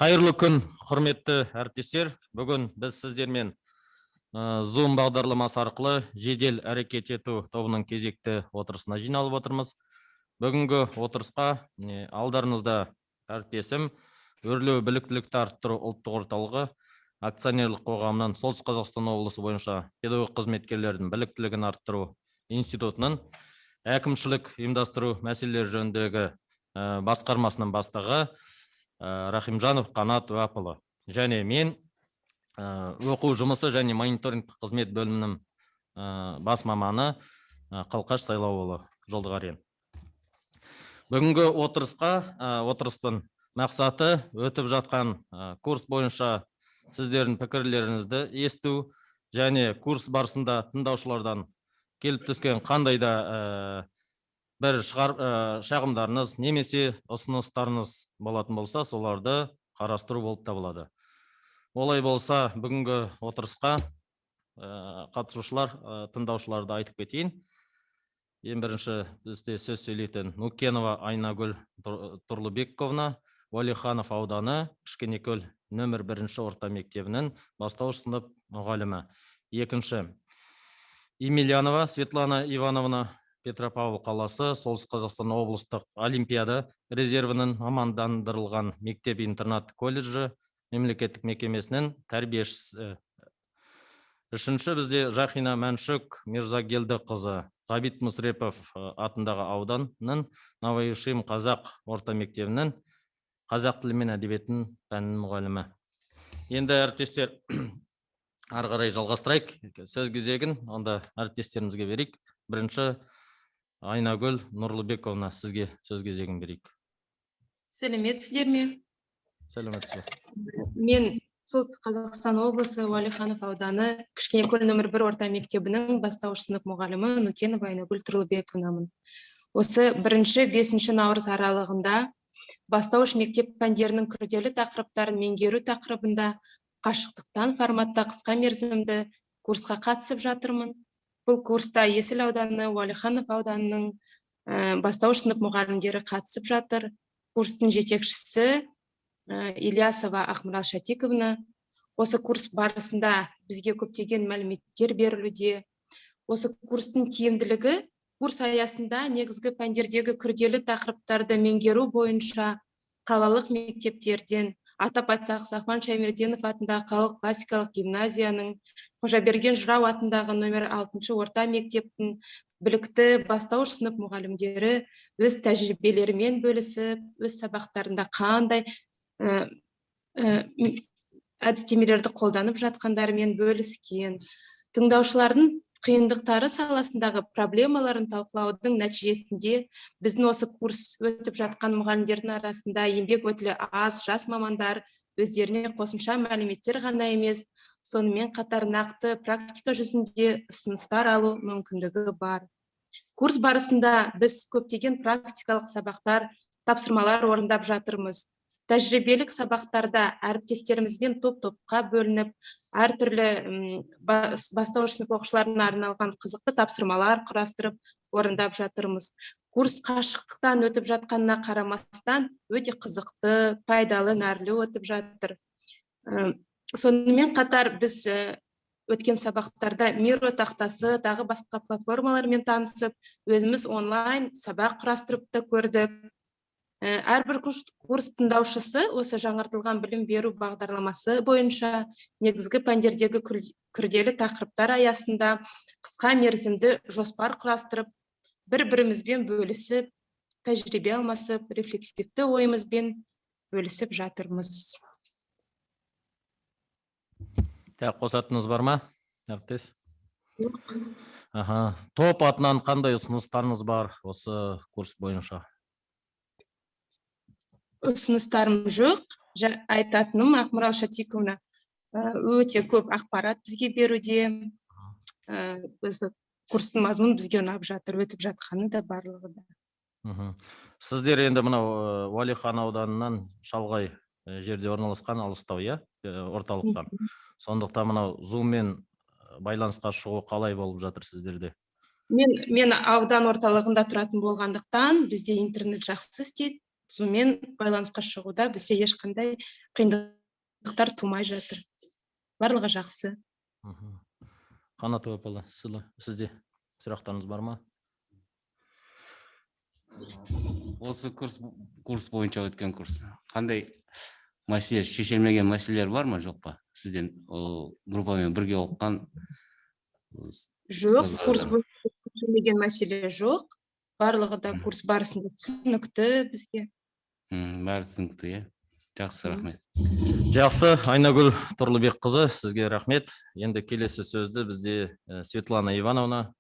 Қайырлы күн, құрметті әріптестер. Бүгін біз сіздермен Zoom бағдарламасы арқылы жедел әрекет ету тобының кезекті отырысына жиналып отырмыз. Бүгінгі отырысқа алдарыңызда әріптесім өрлеу біліктілікті арттыру ұлттық орталығы акционерлік қоғамынан Солтүстік Қазақстан облысы бойынша педагог қызметкерлердің біліктілігін арттыру институтының әкімшілік ұйымдастыру мәселелері жөніндегі басқармасының бастығы Рахимжанов Қанат Уапылы. Және мен оқу жұмысы және мониторинг қызмет бөлімінің бас маманы Қалқаш Сайлауұлы Жолдығарин. Бүгінгі отырыстың мақсаты өтіп жатқан курс бойынша сіздердің пікірлеріңізді есту және курс барысында тыңдаушылардан келіп түскен қандай да бір шағымдарыңыз немесе ұсыныстарыңыз болатын болса, соларды қарастыру болып табылады. Олай болса, бүгінгі отырысқа қатысушылар, тыңдаушыларды айтып кетейін. Ең бірінші бізде сөз сөйлейтін Нукенова Айнагүл Тұрлыбековна, Уәлиханов ауданы Кішкенекөл нөмір 1 орта мектебінің бастауыш сынып мұғалімі. Екінші Емельянова Светлана Ивановна, Петропавл қаласы, Солтүстік Қазақстан облыстық олимпиада резервінің мамандандырылған мектеп-интернат колледжі мемлекеттік мекемесінің тәрбиешісі. Үшінші бізде Жахина Мәншүк Мирзагелді қызы, Ғабит Мүсірепов атындағы ауданның Новоишим қазақ орта мектебінің қазақ тілі мен әдебиетін пәнінің мұғалімі. Енді әріптестер, ары қарай жалғастырайық. Сөз кезегін онда әріптестерімізге берейік. Бірінші Айнагүл Нұрлыбековна, сізге сөз кезегін берейік. Сәлеметсіздер ме? Сәлеметсіздер. Мен Солтүстік Қазақстан облысы Уәлиханов ауданы Кішкенекөл нөмір 1 орта мектебінің бастауыш сынып мұғалімі Нукенова Айнагүл Тұрлыбековнамын. Осы 1-5 наурыз аралығында бастауыш мектеп пәндерінің күрделі тақырыптарын меңгеру тақырыбында қашықтықтан форматта қысқа мерзімді курсқа қатысып жатырмын. Бұл курста Есіл ауданы, Уәлиханов ауданының бастауыш сынып мұғалімдері қатысып жатыр. Курстың жетекшісі Ильясова Ақмарал Шатиковна. Осы курс барысында бізге көптеген мәліметтер берілуде. Осы курстың тиімділігі курс аясында негізгі пәндердегі күрделі тақырыптарды меңгеру бойынша қалалық мектептерден, атап айтсақ Сахман Шаймерденов атындағы қалалық классикалық гимназияның, Қожаберген Жырау атындағы нөмір 6 орта мектептің білікті бастауыш сынып мұғалімдері өз тәжірибелерімен бөлісіп, өз сабақтарында қандай әдістемелерді қолданып жатқандарымен бөліскен. Тыңдаушылардың қиындықтары саласындағы проблемаларын талқылаудың нәтижесінде біздің осы курс өтіп жатқан мұғалімдердің арасында еңбек өтілі аз жас мамандар өздеріне қосымша мәліметтер ғана емес, сонымен қатар нақты практика жүзінде ұсыныстар алу мүмкіндігі бар. Курс барысында біз көптеген практикалық сабақтар, тапсырмалар орындап жатырмыз. Тәжірибелік сабақтарда әріптестерімізбен топ-топқа бөлініп, әртүрлі бастауыш сынып оқушыларына арналған қызықты тапсырмалар құрастырып орындап жатырмыз. Курс қашықтықтан өтіп жатқанына қарамастан өте қызықты, пайдалы, нәрлі өтіп жатыр. Сонымен қатар біз өткен сабақтарда Миро тақтасы, тағы басқа платформалармен танысып, өзіміз онлайн сабақ құрастырып та көрдік. Әрбір курс тыңдаушысы осы жаңартылған білім беру бағдарламасы бойынша негізгі пәндердегі күрделі тақырыптар аясында қысқа мерзімді жоспар құрастырып, бір-бірімізбен бөлісіп, тәжірибе алмасып, рефлексивті ойымызбен бөлісіп жатырмыз. Қосатыныз бар ма, әріптес? Топ атынан қандай ұсыныстарыңыз бар осы курс бойынша? Ұсыныстарым жоқ. Айтатыным, Ақмарал Шатиковна өте көп ақпарат бізге беруде. Курстың мазмұны бізге ұнап жатыр, өтіп жатқаны да барлығы да. Сіздер енді мынау Уәлихан ауданынан шалғай жерде орналасқан, алыстау, орталықтан. Сондықтан мынау Zoom-мен байланысқа шығу қалай болып жатыр сіздерде? Мен аудан орталығында тұратын болғандықтан, бізде интернет жақсы істейді. Зуммен байланысқа шығуда бізде ешқандай қиындықтар тумай жатыр. Барлығы жақсы. Қанат апалы, сізде сұрақтарыңыз бар ма? Осы курс бойынша өткен курс. Қандай мәселе, шешілмеген мәселелер бар ма, жоқ па? Сізден группамен бірге оққан? Жоқ, курс бойынша шешілмеген мәселе жоқ. Барлығы да курс барысында түсінікті бізге. Бәрі түсінікті, е? Жақсы, рахмет. Жақсы, Айнагүл Тұрлыбекқызы, сізге рахмет. Енді келесі сөзді бізде Светлана Ивановна,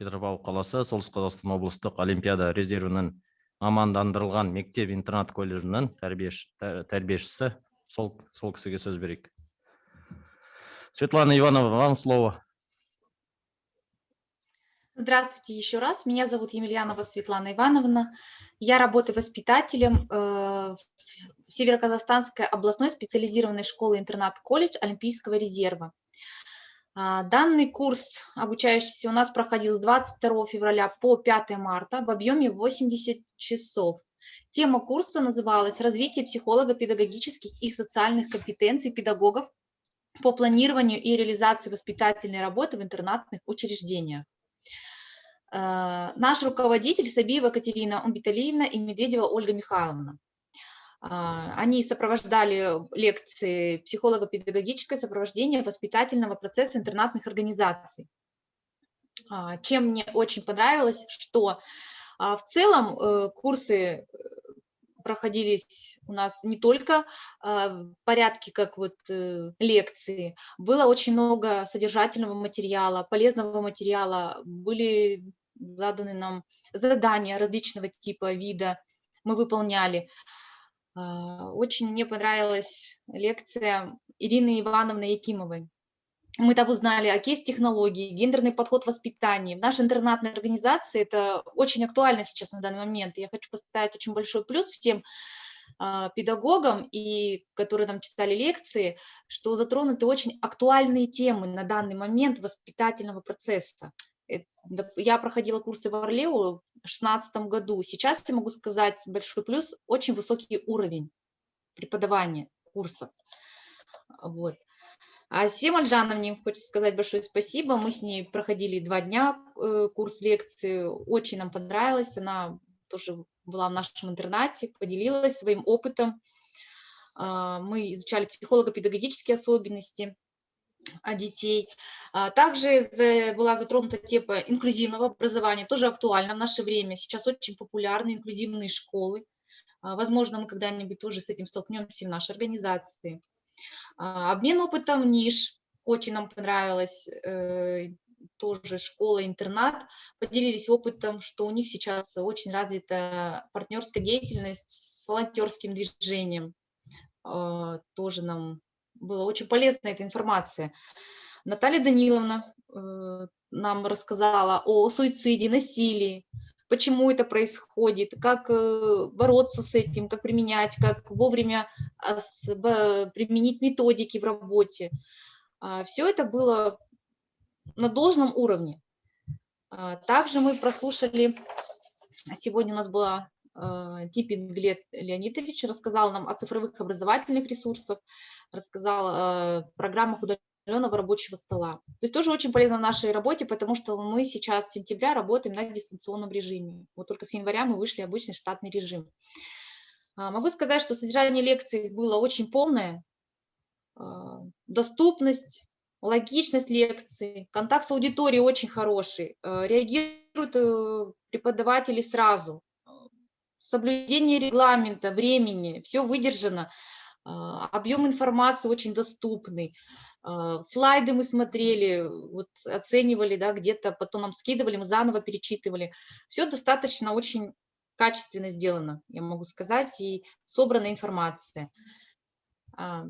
Петропавл қаласы, Солтүстік Қазақстан облыстық Олимпиада резервінің мамандандырылған мектеп-интернат колледжінің тәрбиешісі, сол кісіге сөз берейік. Светлана Ивановна, вам слово. Здравствуйте еще раз. Меня зовут Емельянова Светлана Ивановна. Я работаю воспитателем в Североказахстанской областной специализированной школы-интернат-колледж Олимпийского резерва. Данный курс обучающийся у нас проходил с 22 февраля по 5 марта в объеме 80 часов. Тема курса называлась «Развитие психолого-педагогических и социальных компетенций педагогов по планированию и реализации воспитательной работы в интернатных учреждениях». Наш руководитель Сабиева Катерина Умбиталиевна и Медведева Ольга Михайловна. Они сопровождали лекции психолого-педагогическое сопровождение воспитательного процесса интернатных организаций. Чем мне очень понравилось, что в целом курсы проходились у нас не только в порядке, как вот лекции, было очень много содержательного материала, полезного материала, были заданы нам задания различного типа, вида, мы выполняли. Очень мне понравилась лекция Ирины Ивановны Якимовой. Мы там узнали о кейс-технологии, гендерный подход в воспитании. В нашей интернатной организации это очень актуально сейчас на данный момент. Я хочу поставить очень большой плюс всем педагогам, которые нам читали лекции, что затронуты очень актуальные темы на данный момент воспитательного процесса. Я проходила курсы в Орлеу в 2016 году. Сейчас я могу сказать большой плюс, очень высокий уровень преподавания курсов. Вот. А Сем Альжановне хочется сказать большое спасибо. Мы с ней проходили 2 дня курс лекции. Очень нам понравилось. Она тоже была в нашем интернате, поделилась своим опытом. Мы изучали психолого-педагогические особенности детей. Также была затронута тема инклюзивного образования, тоже актуально в наше время. Сейчас очень популярны инклюзивные школы. Возможно, мы когда-нибудь тоже с этим столкнемся в нашей организации. Обмен опытом НИШ очень нам понравилось. Тоже школа-интернат. Поделились опытом, что у них сейчас очень развита партнерская деятельность с волонтерским движением. Тоже нам была очень полезна эта информация. Наталья Даниловна нам рассказала о суициде, насилии, почему это происходит, как бороться с этим, как применять, как вовремя применить методики в работе. Все это было на должном уровне. Также мы прослушали, сегодня у нас была Типин Глеб Леонидович, рассказал нам о цифровых образовательных ресурсах, рассказал о программах удаленного рабочего стола. То есть тоже очень полезно в нашей работе, потому что мы сейчас с сентября работаем на дистанционном режиме. Вот только с января мы вышли в обычный штатный режим. Могу сказать, что содержание лекций было очень полное. Доступность, логичность лекций, контакт с аудиторией очень хороший. Реагируют преподаватели сразу. Соблюдение регламента, времени, все выдержано. Объем информации очень доступный. Слайды мы смотрели, вот оценивали, да, где-то потом нам скидывали, мы заново перечитывали. Все достаточно очень качественно сделано, я могу сказать, и собрана информация.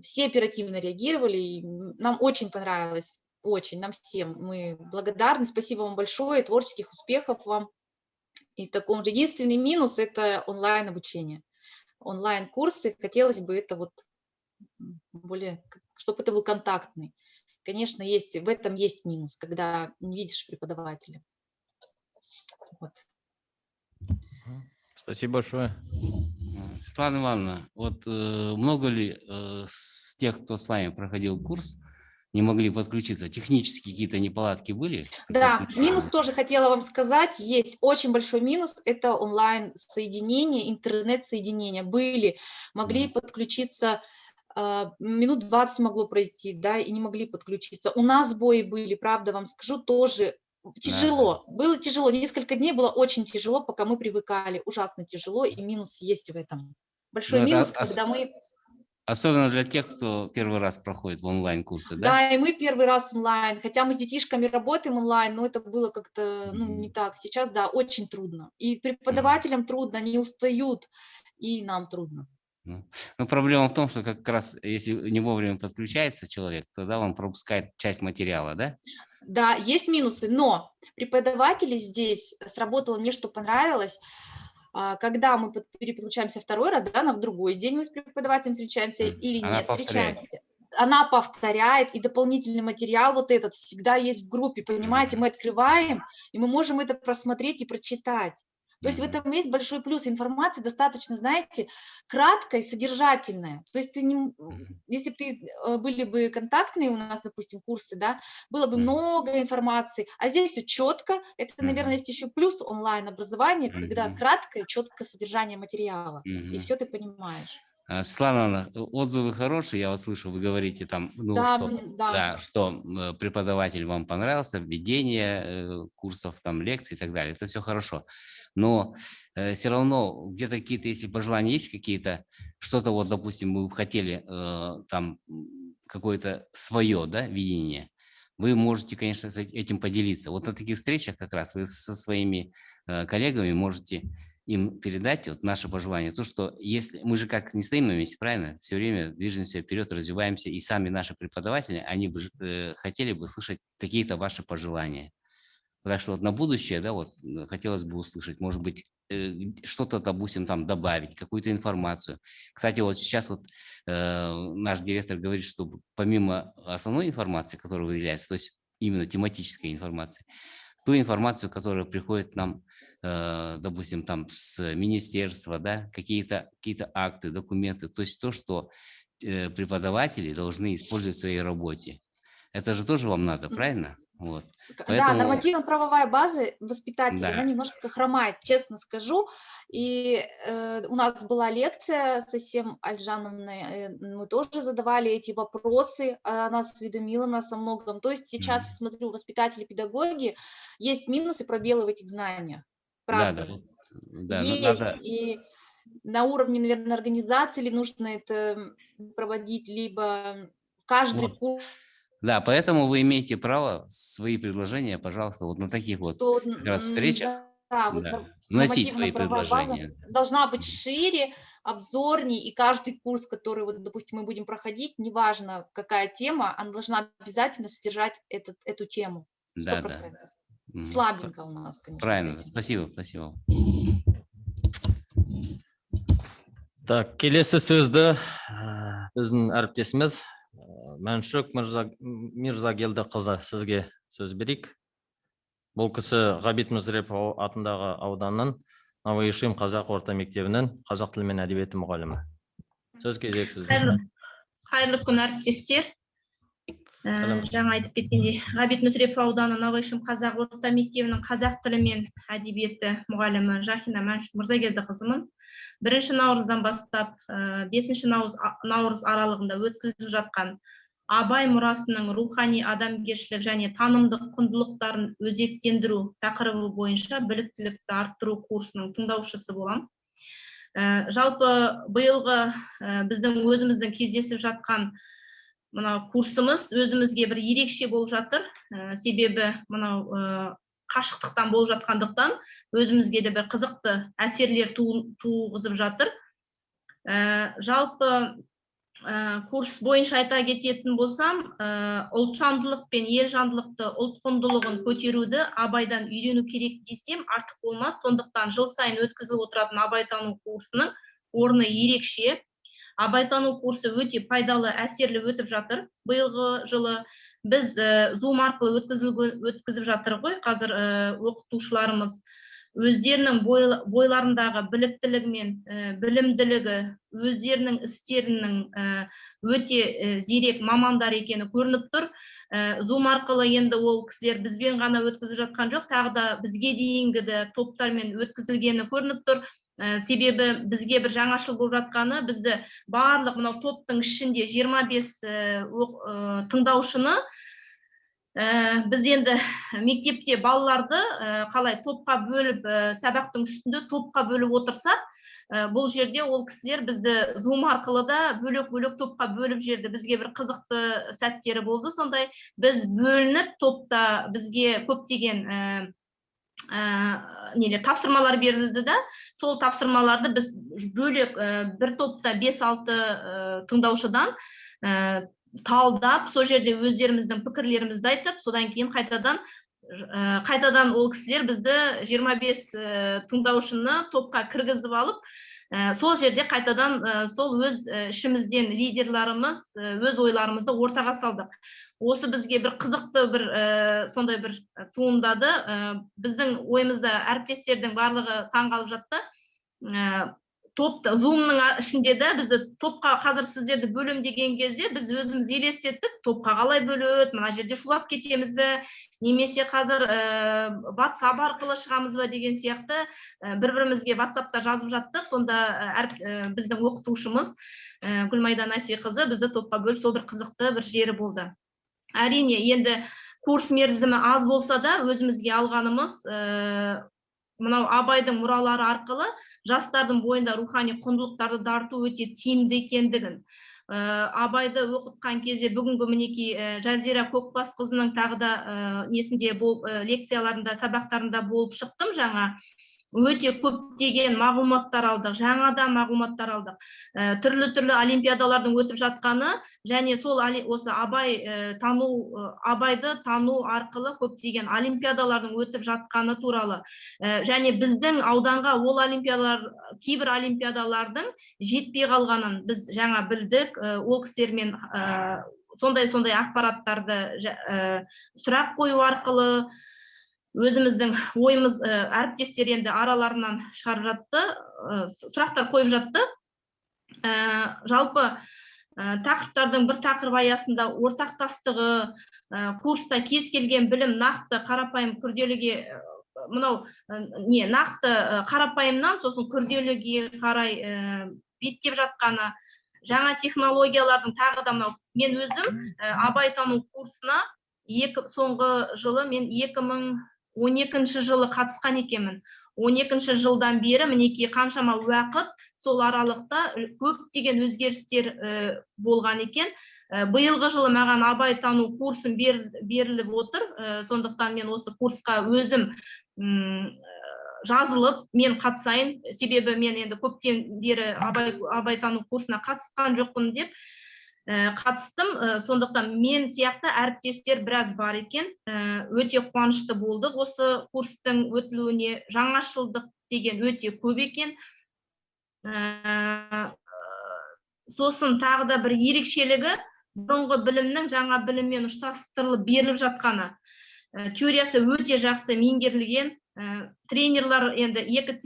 Все оперативно реагировали, и нам очень понравилось, очень, нам всем. Мы благодарны, спасибо вам большое, творческих успехов вам. И в таком же единственный минус – это онлайн-обучение. Онлайн-курсы, хотелось бы это вот более, чтобы это был контактный. Конечно, в этом есть минус, когда не видишь преподавателя. Вот. Спасибо большое. Светлана Ивановна, вот много ли с тех, кто с вами проходил курс, не могли подключиться? Технические какие-то неполадки были? Да, минус тоже хотела вам сказать, есть очень большой минус, это онлайн-соединение, интернет-соединение. Могли подключиться, минут 20 могло пройти, да, и не могли подключиться. У нас сбои были, правда вам скажу, тоже тяжело. Было тяжело, несколько дней было очень тяжело, пока мы привыкали, ужасно тяжело, и минус есть в этом. Большой Ну, минус, когда мы... Особенно для тех, кто первый раз проходит в онлайн-курсы, да? Да, и мы первый раз онлайн, хотя мы с детишками работаем онлайн, но это было как-то не так. Сейчас, да, очень трудно. И преподавателям трудно, они устают, и нам трудно. Но проблема в том, что как раз если не вовремя подключается человек, тогда он пропускает часть материала, да? Да, есть минусы, но преподаватели здесь сработало мне, что понравилось. Когда мы переключаемся второй раз, да, в другой день мы с преподавателем встречаемся или Она не встречаемся, она повторяет, и дополнительный материал вот этот всегда есть в группе, понимаете, мы открываем, и мы можем это просмотреть и прочитать. То есть в этом есть большой плюс. Информация достаточно, знаете, краткая и содержательная. То есть если бы были бы контактные у нас, допустим, курсы, да, было бы много информации, а здесь все четко. Это, наверное, есть еще плюс онлайн-образования, когда краткое, четкое содержание материала, и все ты понимаешь. Светлана Ивановна, отзывы хорошие, я вот слышу, вы говорите там, что преподаватель вам понравился, введение курсов, там, лекций и так далее, это все хорошо. Но все равно где-то какие-то, если пожелания есть какие-то, что-то вот, допустим, вы хотели там какое-то свое, да, видение, вы можете, конечно, этим поделиться. Вот на таких встречах как раз вы со своими коллегами можете им передать вот наше пожелание, то, что если мы же как не стоим на месте, правильно, все время движемся вперед, развиваемся, и сами наши преподаватели, они бы хотели бы слышать какие-то ваши пожелания. Так что вот на будущее, да, вот хотелось бы услышать, может быть, что-то, допустим, там добавить, какую-то информацию. Кстати, вот сейчас вот наш директор говорит, что помимо основной информации, которая выделяется, то есть именно тематической информации, ту информацию, которая приходит нам, допустим, там с министерства, да, какие-то акты, документы, то есть то, что преподаватели должны использовать в своей работе. Это же тоже вам надо, правильно? Вот. Да, нормативно-правовая база воспитателей, она немножко хромает, честно скажу. И у нас была лекция со Сем Альжановной, мы тоже задавали эти вопросы, она осведомила нас о многом. То есть сейчас, смотрю, воспитатели, педагоги, есть минусы, пробелы в этих знаниях. Правда. Есть. И на уровне, наверное, организации ли нужно это проводить, либо каждый курс. Да, поэтому вы имеете право свои предложения, пожалуйста, вот на таких вот как раз встречах вносить свои предложения. Должна быть шире, обзорней, и каждый курс, который, вот, допустим, мы будем проходить, неважно, какая тема, она должна обязательно содержать эту тему. 100%. Да. Слабенько у нас, конечно. Правильно, спасибо. Так, келесі сөзді біздің әріптесіміз Мәншүк Мирзагелдіқызы сізге сөз берейік. Бұл кісі Ғабит Мүсірепов атындағы ауданның Новоишим қазақ орта мектебінің қазақ тілі мен әдебиеті мұғалімі. Сөз кезек сізде. Қайырлы күн, әріптестер. Жаңа айтып кеткендей, Ғабит Мүсірепов ауданы Новоишим қазақ орта мектебінің қазақ тілі мен әдебиеті мұғалімі Жахина Мәншүк Мырзагелдіқызымын. 1 наурыздан бастап 5 наурыз аралығында өткізіліп жатқан Абай мұрасының рухани адамгершілік және танымдық құндылықтарын өзектендіру тақырыбы бойынша біліктілікті арттыру курсының тыңдаушысы болам. Жалпы биылғы біздің өзіміздің кездесіп жатқан мынау курсымыз өзімізге бір ерекше болып жатыр. Себебі мынау қашықтықтан болып жатқандықтан өзімізге де бір қызықты әсерлер туғызып жатыр. Жалпы курс бойынша айта кететін болсам, ұлтжандылық пен елжандылықты, ұлт құндылығын көтеруді Абайдан үйрену керек десем артық болмас. Сондықтан жыл сайын өткізіліп отыратын абайтану курсының орны ерекше. Абайтану курсы өте пайдалы, әсерлі өтіп жатыр. Биылғы жылы біз Zoom арқылы өткізіп жатыр ғой. Қазір оқытушыларымыз өздерінің бойларындағы біліктілігі мен білімділігі, өздерінің істерінің өте зерек мамандар екені көрініп тұр. Zoom арқылы енді ол кісілер бізбен ғана өткізіп жатқан жоқ, тағы да бізге дейінгі топтармен өткізілгені көрініп тұр. Себебі бізге бір жаңашыл болып жатқаны, бізді барлық мынау топтың ішінде 25 тыңдаушыны біз енді мектепте балаларды қалай топқа бөліп, сабақтың үстінде топқа бөліп отырсақ, бұл жерде ол кісілер бізді Zoom арқылы да бөлек-бөлек топқа бөліп жерді. Бізге бір қызықты сәттері болды. Сондай біз бөлініп топта бізге көптеген тапсырмалар берілді да, сол тапсырмаларды біз бөлек бір топта 5-6 тыңдаушыдан талдап, сол жерде өздеріміздің пікірлерімізді айтып, содан кейін қайтадан ол кісілер бізді 25 тыңдаушыны топқа кіргізіп алып, сол жерде қайтадан сол өз ішімізден лидерларымыз өз ойларымызды ортаға салдық. Осы бізге бір қызықты бір сондай бір туындады. Біздің ойымызда әріптестердің барлығы таңғалып жатты. Топта, Zoom-ның ішінде де бізді топқа қазір сіздерді бөлім деген кезде біз өзіміз елестеттік, топқа қалай бөледі, мына жерде шулап кетеміз бе, немесе қазір WhatsApp арқылы шығамыз ба деген сияқты бір-бірімізге WhatsApp-та жазып жаттық. Сонда біздің оқытушымыз Гүлмайда Насиқызы бізді топқа бөліп, сол бір қызықты бір жері болды. Әрине, енді курс мерзімі аз болса да, өзімізге алғанымыз мынау Абайдың мұралары арқылы жастардың бойында рухани құндылықтарды дарыту өте тиімді екендігін, Абайды оқытқан кезде бүгінгі мінекей Жазира Көкбасқызының тағы да несінде лекцияларында, сабақтарында болып шықтым жаңа. Өте көптеген мағлұматтар алдық, жаңадан мағлұматтар алдық. Түрлі олимпиадалардың өтіп жатқаны, және сол осы Абайды тану арқылы көптеген олимпиадалардың өтіп жатқаны туралы. Және біздің ауданға ол кейбір олимпиадалардың жетпей қалғанын біз жаңа білдік. Ол кісілермен сондай ақпараттарды сұрақ қою арқылы өзіміздің ойымыз, әріптестер енді араларынан шығарып жатты, сұрақтар қойып жатты. Жалпы тақырыптардың бір тақырып аясында ортақтастығы, курста кез келген білім нақты қарапайым күрделіге, мынау нақты қарапайымнан сосын күрделіге қарай беттеп жатқаны, жаңа технологиялардың тағы да мынау, мен өзім абайтану курсына соңғы жылы мен 2012 жылы қатысқан екенмін. 12 жылдан бері мінекей қаншама уақыт сол аралықта көптеген өзгерістер болған екен. Биылғы жылы маған абайтану курсын беріліп отыр. Сондықтан мен осы курсқа өзім жазылып, мен қатысайын. Себебі мен енді көптен бері абайтану курсына қатысқан жоқпын деп қатыстым. Сондықтан мен сияқты әріптестер біраз бар екен. Өте қуанышты болдық осы курстың өтілуіне. Жаңашылдық деген өте көп екен. Сосын тағы да бір ерекшелігі бұрынғы білімнің жаңа біліммен ұштастырылып беріліп жатқаны. Теориясы өте жақсы меңгерілген. Тренерлар, енді екі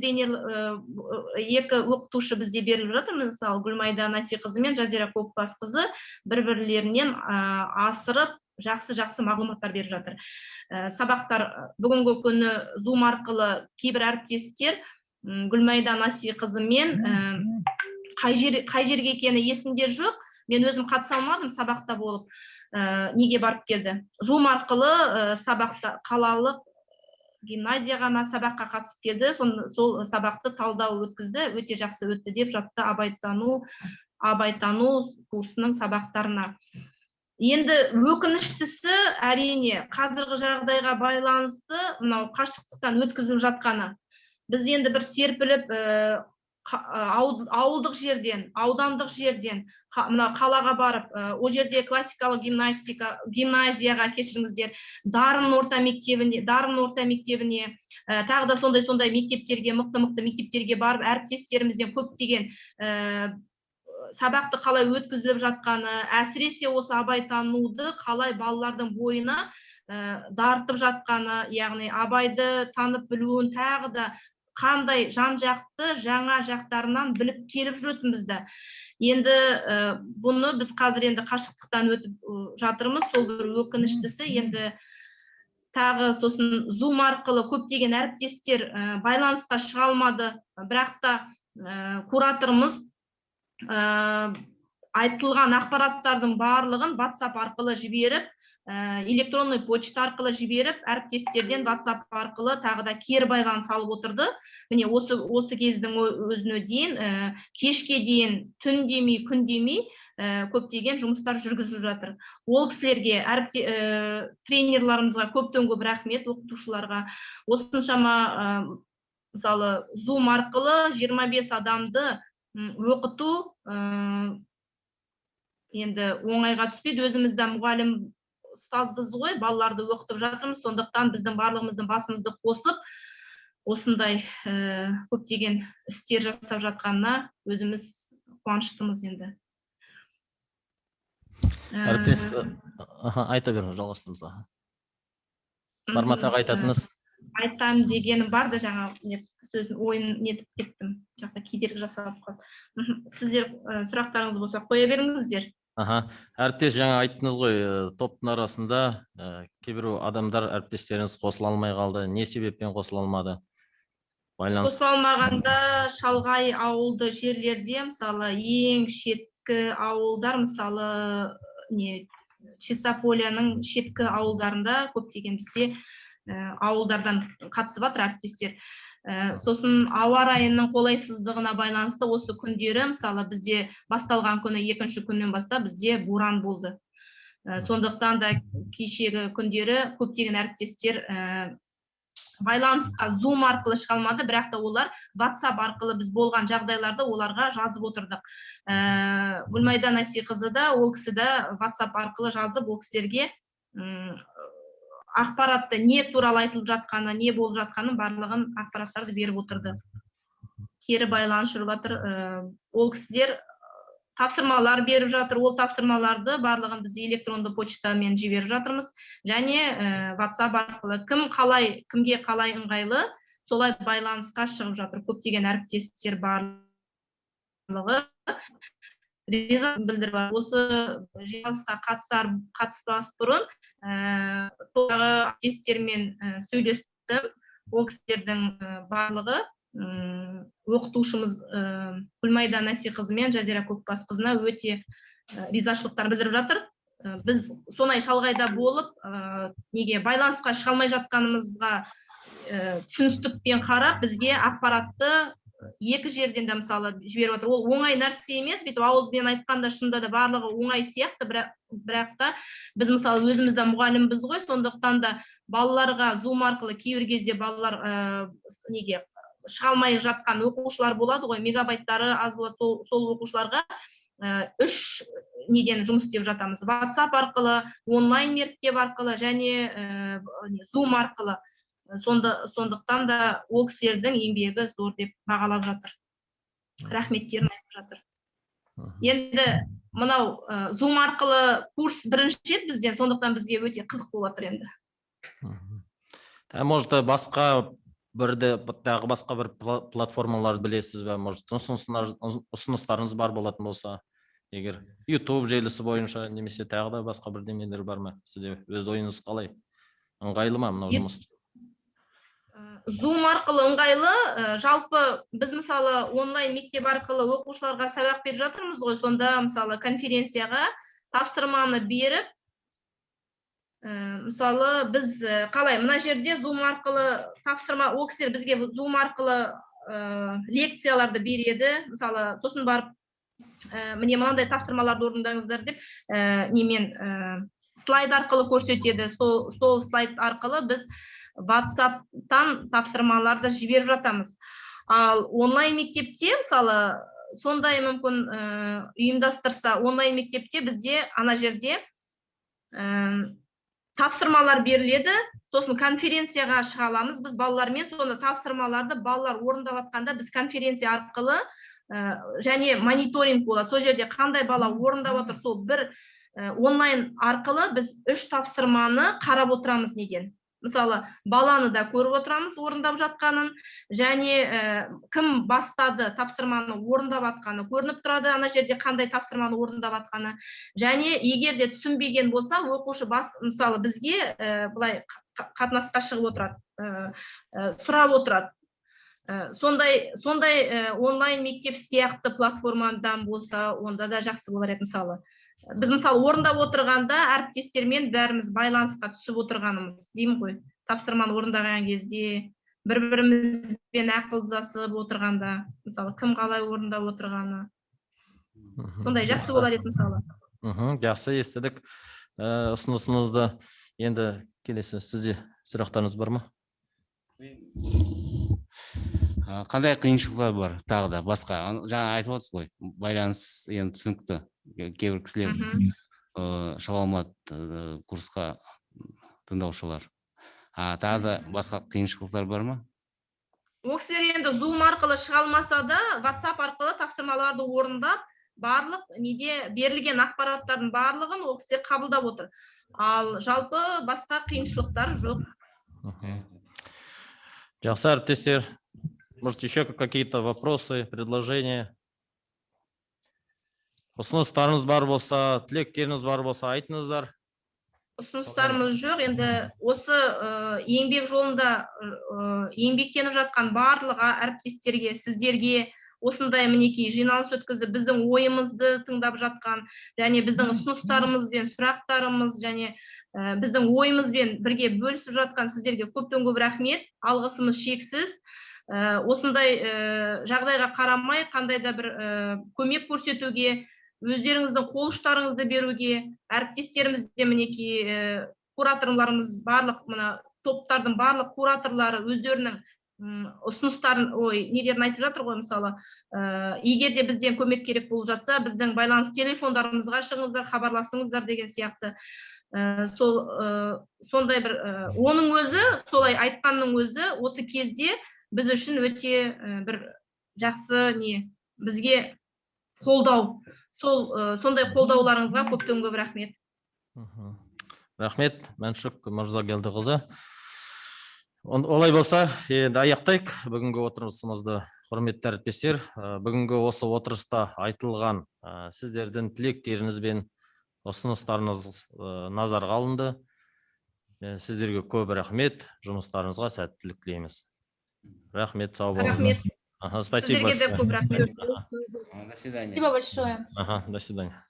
оқытушы бізде беріліп жатыр. Мысалы, Гүлмайда Насиқызы мен Жазира Көкбасқызы бір-бірлерінен асырып, жақсы мағлұматтар беріп жатыр. Сабақтар бүгінгі күні Zoom арқылы кейбір әріптестер Гүлмайда Насиқызы мен қай жерге екені есімде жоқ. Мен өзім қатыса алмадым сабақта болып. Неге барып келді? Zoom арқылы сабақта қалалық гимназияға сабаққа қатысып келді. Сол сабақты талдау өткізді. Өте жақсы өтті деп жатты абайтану курсының сабақтарына. Енді өкініштісі әрине қазіргі жағдайға байланысты мынау қашықтықтан өткізіліп жатқаны. Біз енді бір серпіліп ауылдық жерден, аудандық жерден қалаға барып, о жерде классикалық гимназияға, кешіріңіздер, Дарын орта мектебіне, тағы да сондай мектептерге, мықты мектептерге барып, әріптестерімізден көптеген сабақты қалай өткізіліп жатқаны, әсіресе осы абайтануды қалай балалардың бойына дарытып жатқаны, яғни абайды танып білуін тағы да қандай жан жақты жаңа жақтарынан біліп келіп жүретінбізді. Енді бұны біз қазір енді қашықтықтан өтіп жатырмыз. Сол бір өкініштісі. Енді тағы сосын Zoom арқылы көптеген әріптестер байланысқа шыға алмады. Бірақ та кураторымыз айтылған ақпараттардың барлығын WhatsApp арқылы жіберіп, электронный почта арқылы жіберіп, әріптестерден WhatsApp арқылы тағы да кері байланыс алып отырды. Міне осы кездің өзіне дейін, кешке дейін, түн демей, күн демей көптеген жұмыстар жүргізіліп жатыр. Ол кісілерге, тренерларымызға көптен көп рахмет, оқытушыларға. Осыншама мысалы Zoom арқылы 25 адамды оқыту енді оңайға түспейді. Өзімізді мұғалім ұстазбыз ғой, балаларды оқытып жатырмыз. Сондықтан біздің барлығымыздың басымызды қосып, осындай көптеген істер жасап жатқанына өзіміз қуаныштымыз енді. Әріптес, айта беріңіз, жалғастырыңыз. Бар ма тағы айтатыныз? Айтам дегенім бар да, жаңа сөзін ойын нетіп кеттім. Жақта кедергі жасап қалды. Сіздер сұрақтарыңыз болса қоя беріңіздер. Әріптес, жаңа айттыңыз ғой, топтың арасында кейбір адамдар әріптестеріңіз қосыла алмай қалды. Не себеппен қосыла алмады? Қосыла алмағанда шалғай ауылды жерлерде, мысалы ең шеткі ауылдар, мысалы Чистополяның шеткі ауылдарында көптеген бізде ауылдардан қатысып жатыр әріптестер. Сосын ауа райының қолайсыздығына байланысты осы күндері, мысалы бізде басталған күні екінші күннен бастап бізде боран болды. Сондықтан да кешегі күндері көптеген әріптестер байланысқа Zoom арқылы шыға алмады, бірақ та олар WhatsApp арқылы біз болған жағдайларды оларға жазып отырдық. Гүлмайда Насиқызы да, ол кісі да WhatsApp арқылы жазып, ол кісілерге ақпаратты не туралы айтылып жатқаны, не болып жатқанын барлығын ақпараттарды беріп отырды. Кері байланыс жүріп жатыр. Ол кісілер тапсырмалар беріп жатыр. Ол тапсырмаларды барлығын біз электронды почтамен жіберіп жатырмыз. Және WhatsApp арқылы кімге қалай ыңғайлы, солай байланысқа шығып жатыр. Көптеген әріптестер барлығы риза білдіріп. Осы жиналысқа қатыспас бұрын әріптестермен сөйлестім. Ол кісілердің барлығы оқытушымыз Гүлмайда Насиқызымен Жазира Көкбасқызына өте ризашылықтар білдіріп жатыр. Біз сонай шалғайда болып, неге байланысқа шыға алмай жатқанымызға түсіністікпен қарап, бізге ақпаратты екі жерден де мысалы жіберіп жатыр. Ол оңай нәрсе емес, бүйтіп ауызбен айтқанда шынында да барлығы оңай сияқты, бірақ та біз мысалы өзімізді мұғалімбіз ғой, сондықтан да балаларға Zoom арқылы кейбір кезде балалар неге шыға алмай жатқан оқушылар болады ғой, мегабайттары аз болады, сол оқушыларға 3 неден жұмыс істеп жатамыз. WhatsApp арқылы, онлайн мектеп арқылы және Zoom арқылы. Сондықтан да ол кісілердің еңбегі зор деп бағалап жатыр. Рахметтерін айтып жатыр. Енді мынау Zoom арқылы курс бірінші рет бізден, сондықтан бізге өте қызық болып жатыр енді. Может, басқа бір платформалар білесіз бе? Может, ұсыныстарыңыз бар болатын болса, егер YouTube желісі бойынша немесе тағы да басқа бірдемелер бар ма? Сізде өз ойыңыз қалай? Ыңғайлы ма мынау жұмыс? Zoom арқылы ыңғайлы. Жалпы біз мысалы онлайн мектеп арқылы оқушыларға сабақ беріп жатырмыз ғой, сонда мысалы конференцияға тапсырманы беріп, мысалы біз қалай мына жерде Zoom арқылы тапсырма, ол кісілер бізге Zoom арқылы лекцияларды береді, мысалы сосын барып міне мынандай тапсырмаларды орындаңыздар деп немен слайд арқылы көрсетеді. Сол слайд арқылы біз WhatsApp-тан тапсырмаларды жіберіп жатамыз. Ал онлайн мектепте, мысалы, сондай мүмкін ұйымдастырса, онлайн мектепте бізде ана жерде тапсырмалар беріледі, сосын конференцияға шыға аламыз біз балалармен, сонда тапсырмаларды балалар орындап жатқанда біз конференция арқылы және мониторинг болады. Сол жерде қандай бала орындап отыр, сол бір онлайн арқылы біз 3 тапсырманы қарап отырамыз неден. Мысалы, баланы да көріп отырамыз орындап жатқанын, және кім бастады тапсырманы орындап атқаны көрініп тұрады, ана жерде қандай тапсырманы орындап атқаны. Және егер де түсінбеген болса, оқушы мысалы бізге былай қатынасқа шығып отырады, сұрап отырады. Сондай онлайн мектеп сияқты платформадан болса, онда да жақсы болар еді. Мысалы, біз мысалы орындап отырғанда әріптестермен бәріміз байланысқа түсіп отырғанымыз деймін ғой. Тапсырманы орындаған кезде, бір-бірімізбен ақылдасып отырғанда, мысалы, кім қалай орындап отырғаны. Сондай жақсы болар еді мысалы. Жақсы, естідік ұсынысыңызды. Енді келесі сізде сұрақтарыңыз бар ма? Қандай қиыншылықтар бар тағы да басқа? Жаңа айтып отырсыз ғой, байланыс енді түсінікті. Кейбір кісілер шала алмады курсқа тыңдаушылар. Тағы да басқа қиыншылықтар бар ма? Ол кісілер енді Zoom арқылы шыға алмаса да, WhatsApp арқылы тапсырмаларды орындап, барлық неде берілген ақпараттардың барлығын ол кісілер қабылдап отыр. Ал жалпы басқа қиыншылықтар жоқ. Жақсы, әріптестер. Может, еще какие-то вопросы, предложения? Ұсыныстарыңыз бар болса, тілектеріңіз бар болса, айтыңыздар. Ұсыныстарымыз жоқ. Енді осы еңбек жолында еңбектеніп жатқан барлық әріптестерге, сіздерге осындай мінекей жиналыс өткізіп, біздің ойымызды тыңдап жатқан, және біздің ұсыныстарымызбен, сұрақтарымыз, және біздің ойымызбен бірге бөлісіп жатқан сіздерге көптен көп рахмет. Алғысымыз шексіз. Осындай жағдайға қарамай, қандай да бір көмек көрсетуге, өздеріңіздің қол ұштарыңызды беруге, әріптестерімізде мінекей кураторларымыз барлық, мына топтардың барлық кураторлары өздерінің ұсыныстарын, нелерін айтып жатыр ғой, мысалы, егер де бізден көмек керек болып жатса, біздің байланыс телефондарымызға шығыңыздар, хабарласыңыздар деген сияқты. Сондай бір, оның өзі, солай айтқанның өзі, осы кезде біз үшін өте бір жақсы бізге қолдау. Сондай қолдауларыңызға көптен көп рахмет. Рахмет, Мәншүк Мырзагелдіқызы. Олай болса, аяқтайық бүгінгі отырысымызды. Құрметті әріптестер, бүгінгі осы отырыста айтылған сіздердің тілектеріңіз бен ұсыныстарыңыз назарға алынды. Сіздерге көп рахмет, жұмыстарыңызға сәттілік тілейміз. Рахмет, сау болыңыздар. Рахмет. Спасибо. Сіздерге де көп рахмет. До свидания. Спасибо большое. До свидания.